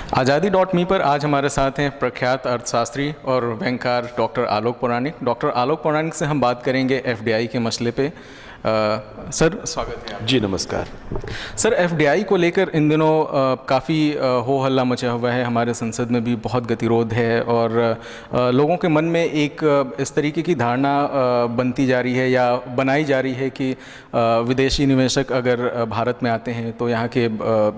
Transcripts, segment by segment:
आज़ादी.मी पर आज हमारे साथ हैं प्रख्यात अर्थशास्त्री और बैंकर डॉक्टर आलोक पौराणिक। डॉक्टर आलोक पौराणिक से हम बात करेंगे एफडीआई के मसले पे। सर स्वागत है आपका। जी नमस्कार। सर एफडीआई को लेकर इन दिनों काफ़ी हो हल्ला मचा हुआ है, हमारे संसद में भी बहुत गतिरोध है और लोगों के मन में एक इस तरीके की धारणा बनती जा रही है या बनाई जा रही है कि विदेशी निवेशक अगर भारत में आते हैं तो यहाँ के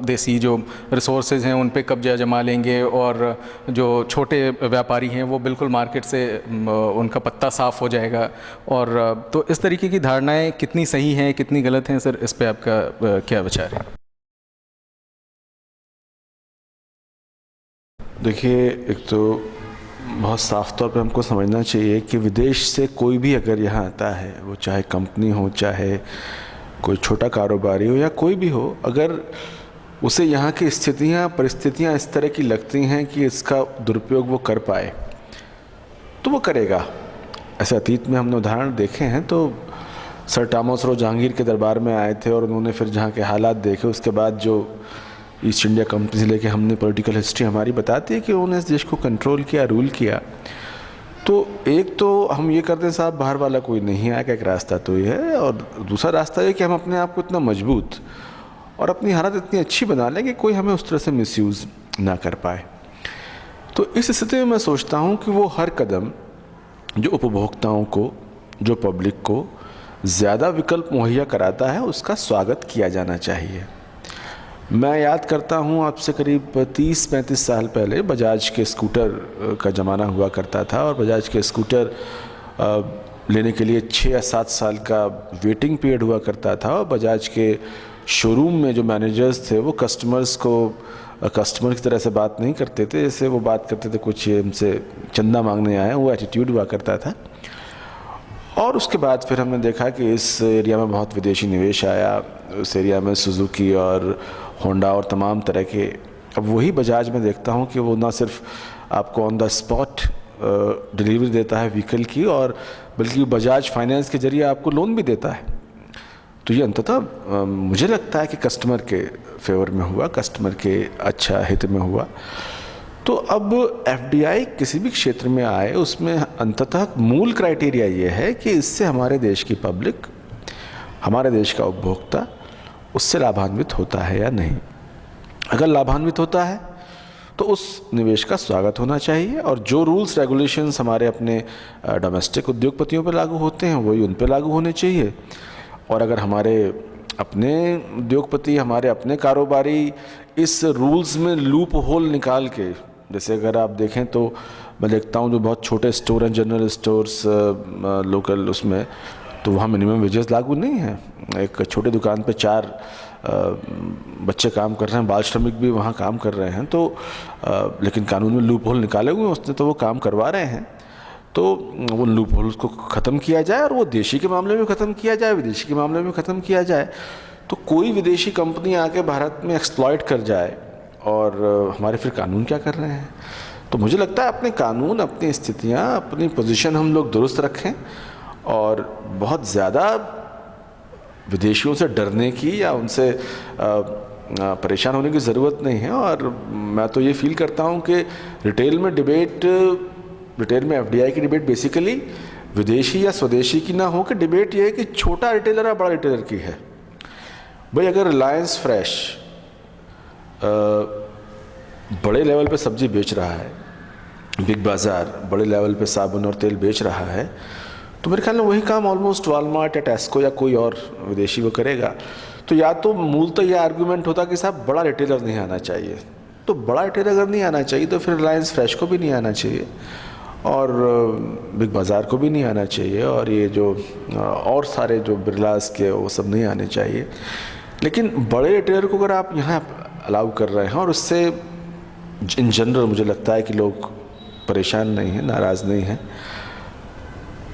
देसी जो रिसोर्सेज हैं उन पे कब्जा जमा लेंगे और जो छोटे व्यापारी हैं वो बिल्कुल मार्केट से उनका पत्ता साफ हो जाएगा। और तो इस तरीके की धारणाएं कितनी सही हैं कितनी गलत हैं, सर इस पे आपका क्या विचार है? देखिए, एक तो बहुत साफ तौर पे हमको समझना चाहिए कि विदेश से कोई भी अगर यहाँ आता है, वो चाहे कंपनी हो, चाहे कोई छोटा कारोबारी हो या कोई भी हो, अगर उसे यहाँ की स्थितियाँ परिस्थितियाँ इस तरह की लगती हैं कि इसका दुरुपयोग वो कर पाए तो वो करेगा। ऐसे अतीत में हमने उदाहरण देखे हैं। तो सर टॉमस रो जहांगीर के दरबार में आए थे और उन्होंने फिर जहाँ के हालात देखे, उसके बाद जो ईस्ट इंडिया कंपनी से लेके हमने पॉलिटिकल हिस्ट्री हमारी बताती है कि उन्होंने इस देश को कंट्रोल किया, रूल किया। तो एक तो हम ये करते हैं साहब बाहर वाला कोई नहीं आएगा, एक रास्ता तो ये है, और दूसरा रास्ता ये कि हम अपने आप को इतना मजबूत और अपनी हालत इतनी अच्छी बना लें कि कोई हमें उस तरह से मिसयूज़ ना कर पाए। तो इस स्थिति में मैं सोचता हूँ कि वो हर कदम जो उपभोक्ताओं को, जो पब्लिक को ज़्यादा विकल्प मुहैया कराता है, उसका स्वागत किया जाना चाहिए। मैं याद करता हूँ आपसे करीब 30-35 साल पहले बजाज के स्कूटर का ज़माना हुआ करता था और बजाज के स्कूटर लेने के लिए 6 या 7 साल का वेटिंग पीरियड हुआ करता था। और बजाज के शोरूम में जो मैनेजर्स थे वो कस्टमर्स को कस्टमर की तरह से बात नहीं करते थे, जैसे वो बात करते थे कुछ हमसे चंदा मांगने आए, वो एटीट्यूड हुआ करता था। और उसके बाद फिर हमने देखा कि इस एरिया में बहुत विदेशी निवेश आया, उस एरिया में सुजुकी और होंडा और तमाम तरह के। अब वही बजाज में देखता हूँ कि वो ना सिर्फ आपको ऑन द स्पॉट डिलीवरी देता है व्हीकल की, और बल्कि बजाज फाइनेंस के ज़रिए आपको लोन भी देता है। तो ये अंततः मुझे लगता है कि कस्टमर के फेवर में हुआ, कस्टमर के अच्छा हित में हुआ। तो अब एफडीआई किसी भी क्षेत्र में आए, उसमें अंततः मूल क्राइटेरिया ये है कि इससे हमारे देश की पब्लिक, हमारे देश का उपभोक्ता उससे लाभान्वित होता है या नहीं। अगर लाभान्वित होता है तो उस निवेश का स्वागत होना चाहिए, और जो रूल्स रेगुलेशंस हमारे अपने डोमेस्टिक उद्योगपतियों पर लागू होते हैं वही उन पर लागू होने चाहिए। और अगर हमारे अपने उद्योगपति, हमारे अपने कारोबारी इस रूल्स में लूप होल निकाल के, जैसे अगर आप देखें तो मैं देखता हूँ जो बहुत छोटे स्टोर हैं, जनरल स्टोर्स लोकल, उसमें तो वहाँ मिनिमम वेजेस लागू नहीं है। एक छोटे दुकान पे 4 बच्चे काम कर रहे हैं, बाल श्रमिक भी वहाँ काम कर रहे हैं, तो लेकिन कानून में लूप होल निकाले हुए हैं उसने, तो वो काम करवा रहे हैं। तो वो लूप होल को ख़त्म किया जाए, और वो देशी के मामले में ख़त्म किया जाए, विदेशी के मामले में ख़त्म किया जाए। तो कोई विदेशी कंपनी आके भारत में एक्सप्लॉइट कर जाए, और हमारे फिर कानून क्या कर रहे हैं? तो मुझे लगता है अपने कानून, अपनी स्थितियाँ, अपनी पोजीशन हम लोग दुरुस्त रखें, और बहुत ज़्यादा विदेशियों से डरने की या उनसे परेशान होने की ज़रूरत नहीं है। और मैं तो ये फील करता हूँ कि रिटेल में एफडीआई की डिबेट बेसिकली विदेशी या स्वदेशी की ना हो, कि डिबेट ये है कि छोटा रिटेलर या बड़ा रिटेलर की है। भाई अगर रिलायंस फ्रेश बड़े लेवल पे सब्जी बेच रहा है, बिग बाज़ार बड़े लेवल पे साबुन और तेल बेच रहा है, तो मेरे ख्याल में वही काम ऑलमोस्ट वॉलमार्ट या टेस्को या कोई और विदेशी वो करेगा। तो या तो मूलतः यह आर्गूमेंट होता कि साहब बड़ा रिटेलर नहीं आना चाहिए, तो बड़ा रिटेलर अगर नहीं आना चाहिए तो फिर रिलायंस फ्रेश को भी नहीं आना चाहिए, और बिग बाज़ार को भी नहीं आना चाहिए, और ये जो और सारे जो बिरलास के वो सब नहीं आने चाहिए। लेकिन बड़े रिटेलर को अगर आप यहाँ अलाउ कर रहे हैं, और उससे इन जनरल मुझे लगता है कि लोग परेशान नहीं हैं, नाराज़ नहीं हैं,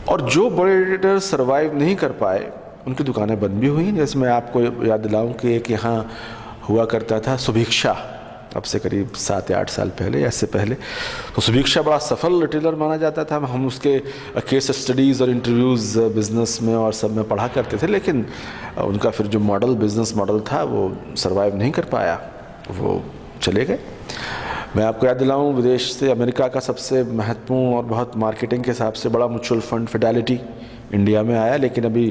और जो बड़े रिटेलर सर्वाइव नहीं कर पाए उनकी दुकानें बंद भी हुई हैं। जैसे मैं आपको याद दिलाऊं कि एक यहाँ हुआ करता था सुभिक्षा, अब से करीब 7 या 8 साल पहले या इससे पहले। तो सुभिक्षा बड़ा सफल रिटेलर माना जाता था, हम उसके केस स्टडीज़ और इंटरव्यूज़ बिज़नेस में और सब में पढ़ा करते थे, लेकिन उनका फिर जो बिज़नेस मॉडल था वो सर्वाइव नहीं कर पाया, वो चले गए। मैं आपको याद दिलाऊं, विदेश से अमेरिका का सबसे महत्वपूर्ण और बहुत मार्केटिंग के हिसाब से बड़ा म्यूचुअल फंड फिडेलिटी इंडिया में आया, लेकिन अभी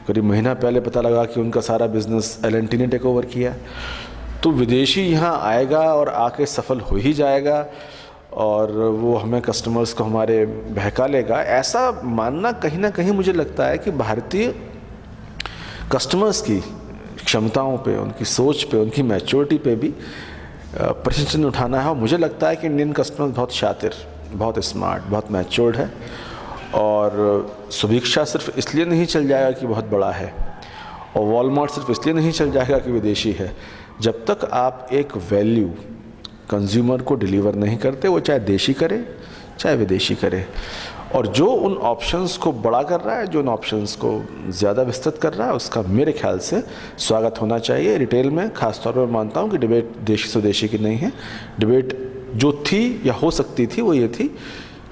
करीब महीना पहले पता लगा कि उनका सारा बिजनेस L&T ने टेक ओवर किया। तो विदेशी यहाँ आएगा और आके सफल हो ही जाएगा और वो हमें कस्टमर्स को हमारे बहका लेगा, ऐसा मानना कहीं ना कहीं मुझे लगता है कि भारतीय कस्टमर्स की क्षमताओं पे, उनकी सोच पे, उनकी मैच्योरिटी पे भी प्रश्न चिन्ह उठाना है। और मुझे लगता है कि इंडियन कस्टमर बहुत शातिर, बहुत स्मार्ट, बहुत मैच्योर्ड है और सुभिक्षा सिर्फ इसलिए नहीं चल जाएगा कि बहुत बड़ा है और वॉलमार्ट सिर्फ इसलिए नहीं चल जाएगा कि विदेशी है। जब तक आप एक वैल्यू कंज्यूमर को डिलीवर नहीं करते, वो चाहे देशी करे चाहे विदेशी करे। और जो उन ऑप्शंस को बड़ा कर रहा है, जो उन ऑप्शंस को ज़्यादा विस्तृत कर रहा है, उसका मेरे ख्याल से स्वागत होना चाहिए। रिटेल में खासतौर पर मानता हूँ कि डिबेट देशी स्वदेशी की नहीं है। डिबेट जो थी या हो सकती थी वो ये थी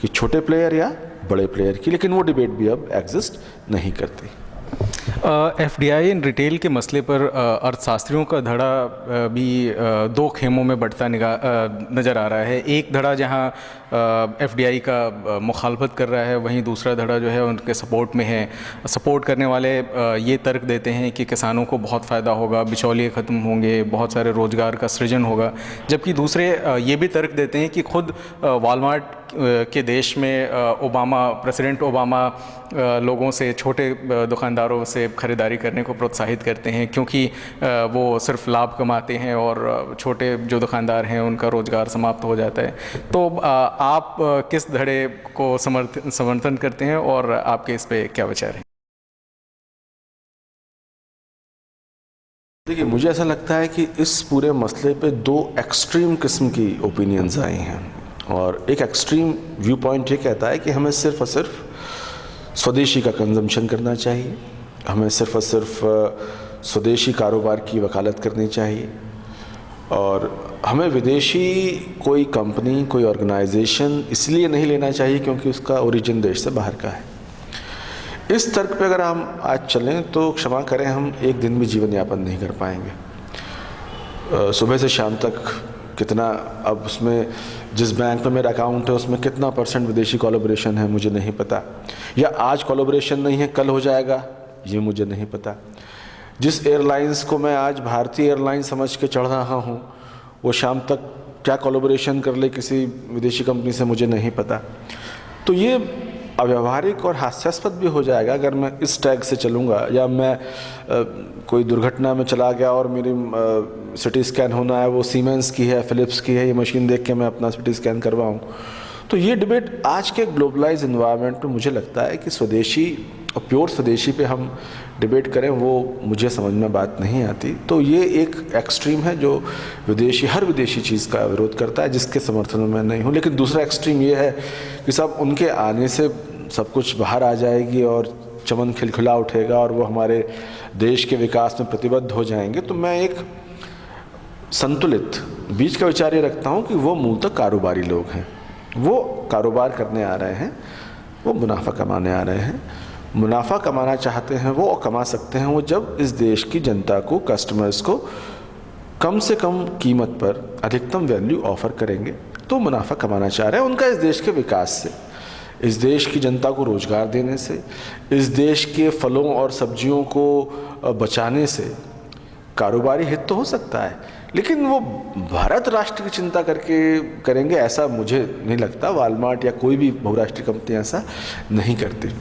कि छोटे प्लेयर या बड़े प्लेयर की, लेकिन वो डिबेट भी अब एग्जिस्ट नहीं करती। FDI इन रिटेल के मसले पर अर्थशास्त्रियों का धड़ा भी दो खेमों में बढ़ता नज़र आ रहा है। एक धड़ा जहां FDI का मुखालफत कर रहा है, वहीं दूसरा धड़ा जो है उनके सपोर्ट में है। सपोर्ट करने वाले ये तर्क देते हैं कि किसानों को बहुत फ़ायदा होगा, बिचौलिए ख़त्म होंगे, बहुत सारे रोज़गार का सृजन होगा, जबकि दूसरे ये भी तर्क देते हैं कि खुद वॉलमार्ट के देश में प्रेसिडेंट ओबामा लोगों से, छोटे दुकानदारों से ख़रीदारी करने को प्रोत्साहित करते हैं क्योंकि वो सिर्फ लाभ कमाते हैं और छोटे जो दुकानदार हैं उनका रोज़गार समाप्त हो जाता है। तो आप किस धड़े को समर्थन करते हैं और आपके इस पे क्या विचार हैं? देखिए, मुझे ऐसा लगता है कि इस पूरे मसले पे दो एक्सट्रीम किस्म की ओपिनियंस आई हैं और एक एक्सट्रीम व्यू पॉइंट ये कहता है कि हमें सिर्फ और सिर्फ स्वदेशी का कंजम्पशन करना चाहिए, हमें सिर्फ और सिर्फ स्वदेशी कारोबार की वकालत करनी चाहिए और हमें विदेशी कोई कंपनी, कोई ऑर्गेनाइजेशन इसलिए नहीं लेना चाहिए क्योंकि उसका ओरिजिन देश से बाहर का है। इस तर्क पे अगर हम आज चलें तो क्षमा करें, हम एक दिन भी जीवन यापन नहीं कर पाएंगे। सुबह से शाम तक कितना, अब उसमें जिस बैंक में मेरा अकाउंट है उसमें कितना % विदेशी कोलैबोरेशन है मुझे नहीं पता, या आज कोलैबोरेशन नहीं है कल हो जाएगा ये मुझे नहीं पता। जिस एयरलाइंस को मैं आज भारतीय एयरलाइंस समझ के चढ़ रहा हूँ वो शाम तक क्या कोलैबोरेशन कर ले किसी विदेशी कंपनी से मुझे नहीं पता। तो ये अव्यावहारिक और हास्यास्पद भी हो जाएगा अगर मैं इस टैग से चलूँगा, या मैं कोई दुर्घटना में चला गया और मेरी सिटी स्कैन होना है वो सीमेंस की है, फिलिप्स की है, ये मशीन देख के मैं अपना सिटी स्कैन करवाऊँ। तो ये डिबेट आज के ग्लोबलाइज इन्वायरमेंट में मुझे लगता है कि स्वदेशी और प्योर स्वदेशी पे हम डिबेट करें वो मुझे समझ में बात नहीं आती। तो ये एक एक्सट्रीम है जो विदेशी, हर विदेशी चीज़ का विरोध करता है, जिसके समर्थन में मैं नहीं हूँ। लेकिन दूसरा एक्सट्रीम ये है कि सब उनके आने से सब कुछ बाहर आ जाएगी और चमन खिलखिला उठेगा और वो हमारे देश के विकास में प्रतिबद्ध हो जाएंगे। तो मैं एक संतुलित बीच का विचार ये रखता हूँ कि वो मूलतः कारोबारी लोग हैं, वो कारोबार करने आ रहे हैं, वो मुनाफा कमाने आ रहे हैं, मुनाफा कमाना चाहते हैं वो, और कमा सकते हैं वो जब इस देश की जनता को, कस्टमर्स को कम से कम कीमत पर अधिकतम वैल्यू ऑफर करेंगे तो मुनाफा कमाना चाह रहे हैं। उनका इस देश के विकास से, इस देश की जनता को रोज़गार देने से, इस देश के फलों और सब्जियों को बचाने से कारोबारी हित तो हो सकता है, लेकिन वो भारत राष्ट्र की चिंता करके करेंगे ऐसा मुझे नहीं लगता। वॉलमार्ट या कोई भी बहुराष्ट्रीय कंपनी ऐसा नहीं करती।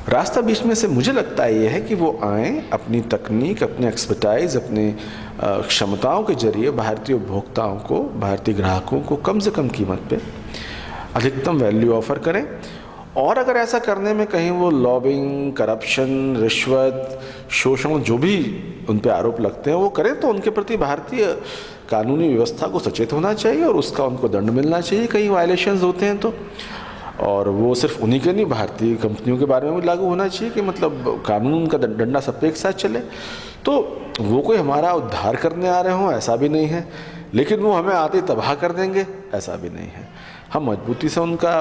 रास्ता बीच में से मुझे लगता है ये है कि वो आएँ, अपनी तकनीक, अपने एक्सपर्टाइज, अपने क्षमताओं के जरिए भारतीय उपभोक्ताओं को, भारतीय ग्राहकों को कम से कम कीमत पे अधिकतम वैल्यू ऑफर करें। और अगर ऐसा करने में कहीं वो लॉबिंग, करप्शन, रिश्वत, शोषण जो भी उन पे आरोप लगते हैं वो करें तो उनके प्रति भारतीय कानूनी व्यवस्था को सचेत होना चाहिए और उसका उनको दंड मिलना चाहिए कहीं वायलेशंस होते हैं तो। और वो सिर्फ उन्हीं के नहीं, भारतीय कंपनियों के बारे में भी लागू होना चाहिए कि मतलब कानून का डंडा सब पे एक साथ चले। तो वो कोई हमारा उद्धार करने आ रहे हों ऐसा भी नहीं है, लेकिन वो हमें आते तबाह कर देंगे ऐसा भी नहीं है। हम मजबूती से उनका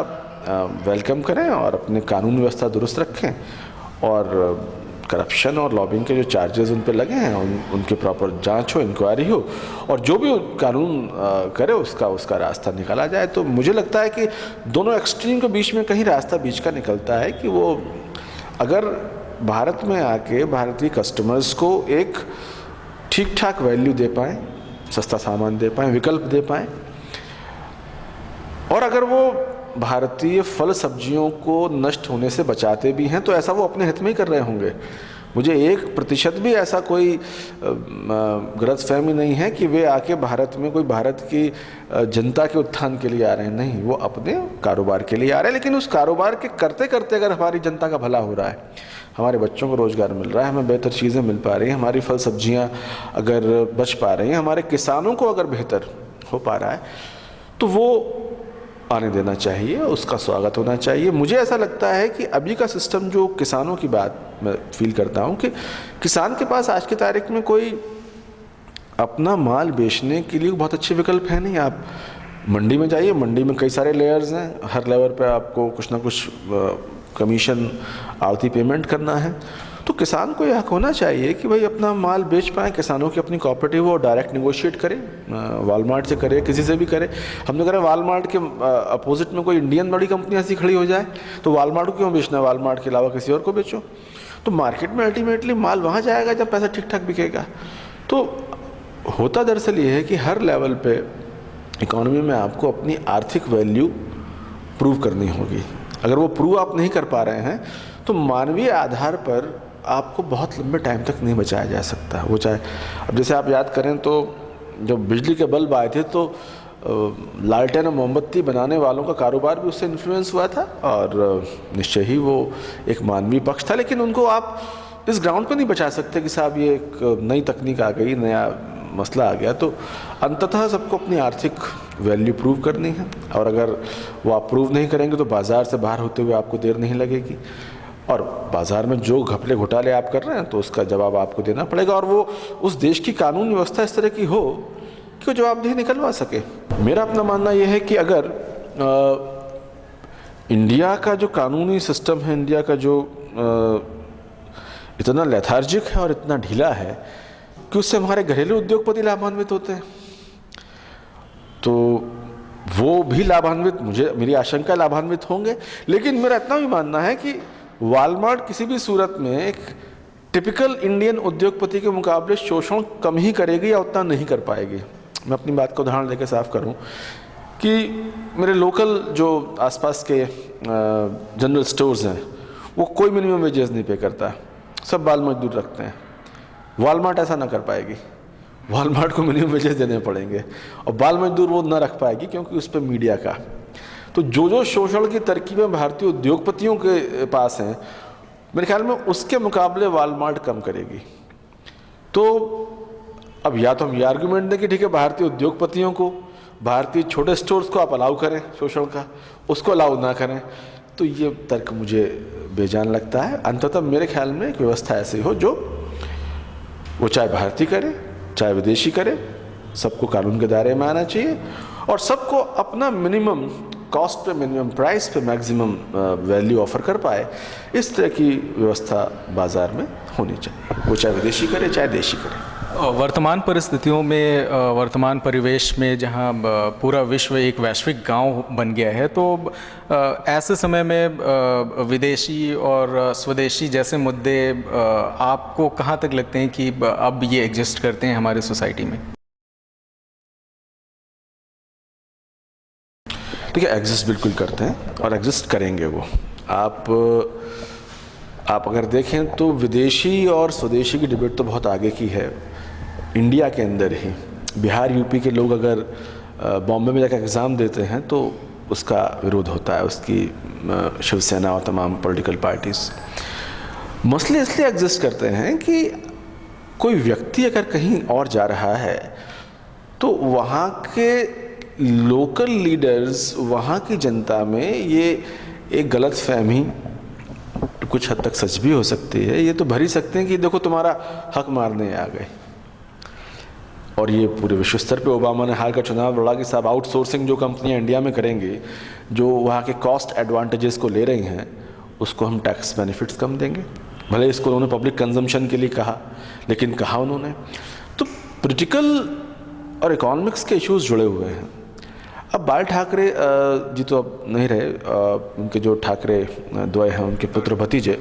वेलकम करें और अपने कानून व्यवस्था दुरुस्त रखें और करप्शन और लॉबिंग के जो चार्जेस उन पे लगे हैं उनके प्रॉपर जांच हो, इंक्वायरी हो और जो भी कानून करे उसका रास्ता निकाला जाए। तो मुझे लगता है कि दोनों एक्सट्रीम के बीच में कहीं रास्ता बीच का निकलता है कि वो अगर भारत में आके भारतीय कस्टमर्स को एक ठीक ठाक वैल्यू दे पाएँ, सस्ता सामान दे पाएँ, विकल्प दे पाएँ और अगर वो भारतीय फल सब्जियों को नष्ट होने से बचाते भी हैं तो ऐसा वो अपने हित में ही कर रहे होंगे। मुझे 1% भी ऐसा कोई गलतफहमी नहीं है कि वे आके भारत में कोई भारत की जनता के उत्थान के लिए आ रहे हैं। नहीं, वो अपने कारोबार के लिए आ रहे हैं, लेकिन उस कारोबार के करते करते अगर हमारी जनता का भला हो रहा है, हमारे बच्चों को रोज़गार मिल रहा है, हमें बेहतर चीज़ें मिल पा रही हैं, हमारी फल सब्जियां अगर बच पा रही हैं, हमारे किसानों को अगर बेहतर हो पा रहा है तो वो आने देना चाहिए, उसका स्वागत होना चाहिए। मुझे ऐसा लगता है कि अभी का सिस्टम जो किसानों की बात मैं फील करता हूँ कि किसान के पास आज की तारीख में कोई अपना माल बेचने के लिए बहुत अच्छे विकल्प है नहीं। आप मंडी में जाइए, मंडी में कई सारे लेयर्स हैं, हर लेवल पे आपको कुछ ना कुछ कमीशन आड़ती पेमेंट करना है। तो किसान को यह हक होना चाहिए कि भाई अपना माल बेच पाएँ। किसानों की अपनी कोऑपरेटिव हो, डायरेक्ट नेगोशिएट करें, वॉलमार्ट से करे, किसी से भी करे। हमने कहा वॉलमार्ट के अपोजिट में कोई इंडियन बड़ी कंपनी ऐसी खड़ी हो जाए तो वॉलमार्ट को क्यों बेचना है, वॉलमार्ट के अलावा किसी और को बेचो। तो मार्केट में अल्टीमेटली माल वहाँ जाएगा जब पैसा ठीक ठाक बिकेगा। तो होता दरअसल ये है कि हर लेवल पे इकोनॉमी में आपको अपनी आर्थिक वैल्यू प्रूव करनी होगी। अगर वो प्रूव आप नहीं कर पा रहे हैं तो मानवीय आधार पर आपको बहुत लंबे टाइम तक नहीं बचाया जा सकता। वो चाहे अब जैसे आप याद करें तो जब बिजली के बल्ब आए थे तो लालटेन और मोमबत्ती बनाने वालों का कारोबार भी उससे इन्फ्लुएंस हुआ था और निश्चय ही वो एक मानवीय पक्ष था। लेकिन उनको आप इस ग्राउंड पर नहीं बचा सकते कि साहब ये एक नई तकनीक आ गई, नया मसला आ गया। तो अंततः सबको अपनी आर्थिक वैल्यू प्रूव करनी है और अगर वो आप प्रूव नहीं करेंगे तो बाज़ार से बाहर होते हुए आपको देर नहीं लगेगी और बाज़ार में जो घपले घोटाले आप कर रहे हैं तो उसका जवाब आपको देना पड़ेगा। और वो उस देश की कानून व्यवस्था इस तरह की हो कि वो जवाबदेही निकलवा सके। मेरा अपना मानना यह है कि अगर इंडिया का जो कानूनी सिस्टम है, इंडिया का जो इतना लेथार्जिक है और इतना ढीला है कि उससे हमारे घरेलू उद्योगपति लाभान्वित होते हैं, तो वो भी लाभान्वित, मेरी आशंका लाभान्वित होंगे। लेकिन मेरा इतना भी मानना है कि वॉलमार्ट किसी भी सूरत में एक टिपिकल इंडियन उद्योगपति के मुकाबले शोषण कम ही करेगी या उतना नहीं कर पाएगी। मैं अपनी बात को उदाहरण लेकर साफ करूं कि मेरे लोकल जो आसपास के जनरल स्टोर्स हैं वो कोई मिनिमम वेजेस नहीं पे करता, सब बाल मजदूर रखते हैं। वॉलमार्ट ऐसा ना कर पाएगी, वॉलमार्ट को मिनिमम वेजेस देने पड़ेंगे और बाल मजदूर वो ना रख पाएगी क्योंकि उस पर मीडिया का। तो जो शोषण की तरकीबें भारतीय उद्योगपतियों के पास हैं, मेरे ख्याल में उसके मुकाबले वॉलमार्ट कम करेगी। तो अब या तो हम ये आर्गूमेंट दें कि ठीक है भारतीय उद्योगपतियों को, भारतीय छोटे स्टोर्स को आप अलाउ करें शोषण का, उसको अलाउ ना करें, तो ये तर्क मुझे बेजान लगता है। अंततः मेरे ख्याल में एक व्यवस्था ऐसी हो जो वो चाहे भारतीय करे चाहे विदेशी करे, सबको कानून के दायरे में आना चाहिए और सबको अपना मिनिमम कॉस्ट पे, मिनिमम प्राइस पे मैक्सिमम वैल्यू ऑफर कर पाए, इस तरह की व्यवस्था बाज़ार में होनी चाहिए, वो चाहे विदेशी करे चाहे देशी करे। वर्तमान परिस्थितियों में, वर्तमान परिवेश में जहां पूरा विश्व एक वैश्विक गांव बन गया है, तो ऐसे समय में विदेशी और स्वदेशी जैसे मुद्दे आपको कहां तक लगते हैं कि अब ये एग्जिस्ट करते हैं हमारी सोसाइटी में? देखिए, एग्जिस्ट बिल्कुल करते हैं और एग्जिस्ट करेंगे वो। आप अगर देखें तो विदेशी और स्वदेशी की डिबेट तो बहुत आगे की है। इंडिया के अंदर ही बिहार यूपी के लोग अगर बॉम्बे में जाकर एग्ज़ाम देते हैं तो उसका विरोध होता है, उसकी शिवसेना और तमाम पॉलिटिकल पार्टीज़। मसले इसलिए एग्जिस्ट करते हैं कि कोई व्यक्ति अगर कहीं और जा रहा है तो वहाँ के लोकल लीडर्स, वहाँ की जनता में ये एक गलत फहमी कुछ हद तक सच भी हो सकती है, ये तो भर ही सकते हैं कि देखो तुम्हारा हक मारने आ गए। और ये पूरे विश्व स्तर पे ओबामा ने हाल का चुनाव लड़ा कि साहब आउटसोर्सिंग जो कंपनियां इंडिया में करेंगी, जो वहाँ के कॉस्ट एडवांटेजेस को ले रही हैं, उसको हम टैक्स बेनिफिट्स कम देंगे, भले इसको उन्होंने पब्लिक कंजम्पशन के लिए कहा, लेकिन कहा उन्होंने। तो पॉलिटिकल और इकोनॉमिक्स के इश्यूज जुड़े हुए हैं। अब बाल ठाकरे जी तो अब नहीं रहे, उनके जो ठाकरे द्वय हैं, उनके पुत्र भतीजे,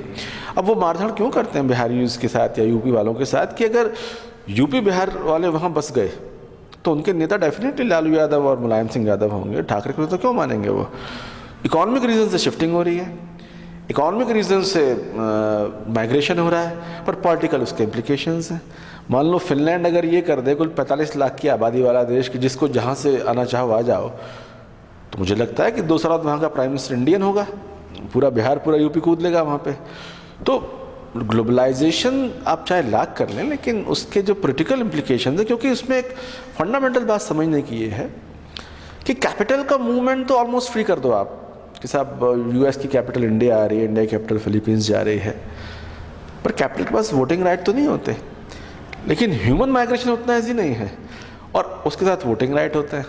अब वो मारधाड़ क्यों करते हैं बिहारियों के साथ या यूपी वालों के साथ, कि अगर यूपी बिहार वाले वहाँ बस गए तो उनके नेता डेफिनेटली लालू यादव और मुलायम सिंह यादव होंगे, ठाकरे को तो क्यों मानेंगे वो। इकोनॉमिक रीज़न से शिफ्टिंग हो रही है, इकोनॉमिक रीज़न से माइग्रेशन हो रहा है, पर पॉलिटिकल उसके इम्प्लीकेशंस हैं। मान लो फिनलैंड अगर ये कर दे, कुल 45 लाख की आबादी वाला देश, कि जिसको जहाँ से आना चाहो आ जाओ, तो मुझे लगता है कि दूसरा वहाँ का प्राइम मिनिस्टर इंडियन होगा, पूरा बिहार पूरा यूपी कूद लेगा वहाँ पे। तो ग्लोबलाइजेशन आप चाहे लाख कर लें, लेकिन उसके जो पॉलिटिकल इम्प्लीकेशन है, क्योंकि उसमें एक फंडामेंटल बात समझने की ये है कि कैपिटल का मूवमेंट तो ऑलमोस्ट फ्री कर दो आप, कि साहब यूएस की कैपिटल इंडिया आ रही है, इंडिया की कैपिटल फिलीपींस जा रही है, पर कैपिटल के पास वोटिंग राइट तो नहीं होते। लेकिन ह्यूमन माइग्रेशन उतना ईजी नहीं है, और उसके साथ वोटिंग राइट होते हैं।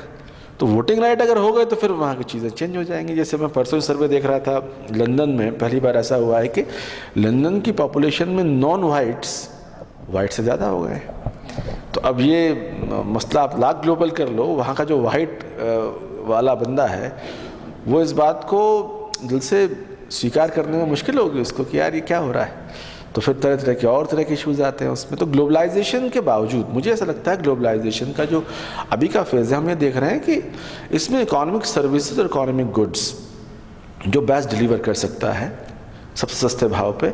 तो वोटिंग राइट अगर हो गए तो फिर वहाँ की चीज़ें चेंज हो जाएंगी। जैसे मैं परसों सर्वे देख रहा था, लंदन में पहली बार ऐसा हुआ है कि लंदन की पॉपुलेशन में नॉन वाइट्स वाइट से ज़्यादा हो गए। तो अब ये मसला आप लाख ग्लोबल कर लो, वहाँ का जो वाइट वाला बंदा है वो इस बात को दिल से स्वीकार करने में मुश्किल होगी उसको कि यार ये क्या हो रहा है। तो फिर तरह तरह के और तरह के इश्यूज आते हैं उसमें। तो ग्लोबलाइजेशन के बावजूद मुझे ऐसा लगता है ग्लोबलाइजेशन का जो अभी का फेज़ है, हम ये देख रहे हैं कि इसमें इकोनॉमिक सर्विसेज और इकोनॉमिक गुड्स जो बेस्ट डिलीवर कर सकता है सबसे सस्ते भाव पे,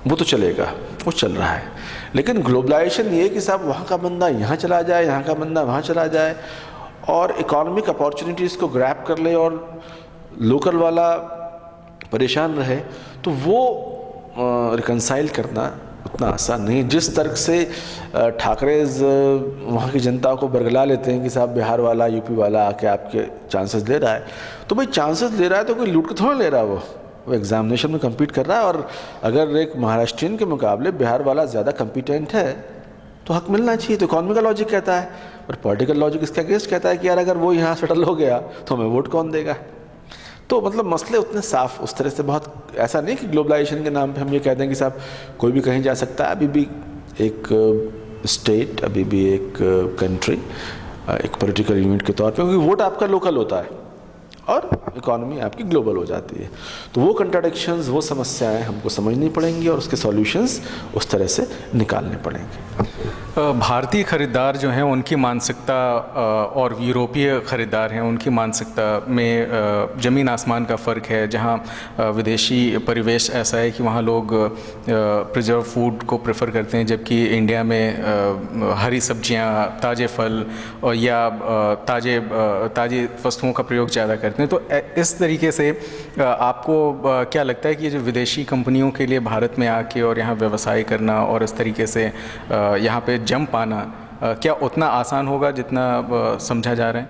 वो तो चलेगा, वो चल रहा है। लेकिन ग्लोबलाइजेशन ये कि साहब वहाँ का बंदा यहाँ चला जाए, यहाँ का बंदा वहाँ चला जाए, और इकोनॉमिक अपॉर्चुनिटीज़ को ग्रैब कर ले और लोकल वाला परेशान रहे, तो वो रिकंसाइल करना उतना आसान नहीं। जिस तर्क से ठाकरेज वहाँ की जनता को बरगला लेते हैं कि साहब बिहार वाला यूपी वाला आके आपके चांसेस ले रहा है, तो भाई चांसेस ले रहा है तो कोई लूट के थोड़ा ले रहा है, वो एग्जामिनेशन में कम्पीट कर रहा है। और अगर एक महाराष्ट्रियन के मुकाबले बिहार वाला ज़्यादा कम्पिटेंट है तो हक मिलना चाहिए। तो इकोनॉमिकल लॉजिक कहता है, और पॉलिटिकल लॉजिक इसका अगेंस्ट कहता है कि यार अगर वो यहाँ सेटल हो गया तो हमें वोट कौन देगा। तो मतलब मसले उतने साफ उस तरह से, बहुत ऐसा नहीं कि ग्लोबलाइजेशन के नाम पे हम ये कह दें कि साहब कोई भी कहीं जा सकता है। अभी भी एक स्टेट, अभी भी एक कंट्री एक पॉलिटिकल यूनिट के तौर पे, क्योंकि वोट आपका लोकल होता है और इकोनॉमी आपकी ग्लोबल हो जाती है। तो वो कंट्राडिक्शंस, वो समस्याएं हमको समझनी पड़ेंगी और उसके सॉल्यूशंस उस तरह से निकालने पड़ेंगे। भारतीय ख़रीदार जो हैं उनकी मानसिकता और यूरोपीय ख़रीदार हैं उनकी मानसिकता में ज़मीन आसमान का फ़र्क है। जहां विदेशी परिवेश ऐसा है कि वहां लोग प्रिजर्व फूड को प्रेफर करते हैं, जबकि इंडिया में हरी सब्जियां, ताज़े फल और या ताज़े वस्तुओं का प्रयोग ज़्यादा करते हैं। तो इस तरीके से आपको क्या लगता है कि ये जो विदेशी कंपनियों के लिए भारत में आके और यहाँ व्यवसाय करना और इस तरीके से यहाँ पे जम पाना क्या उतना आसान होगा जितना समझा जा रहा है?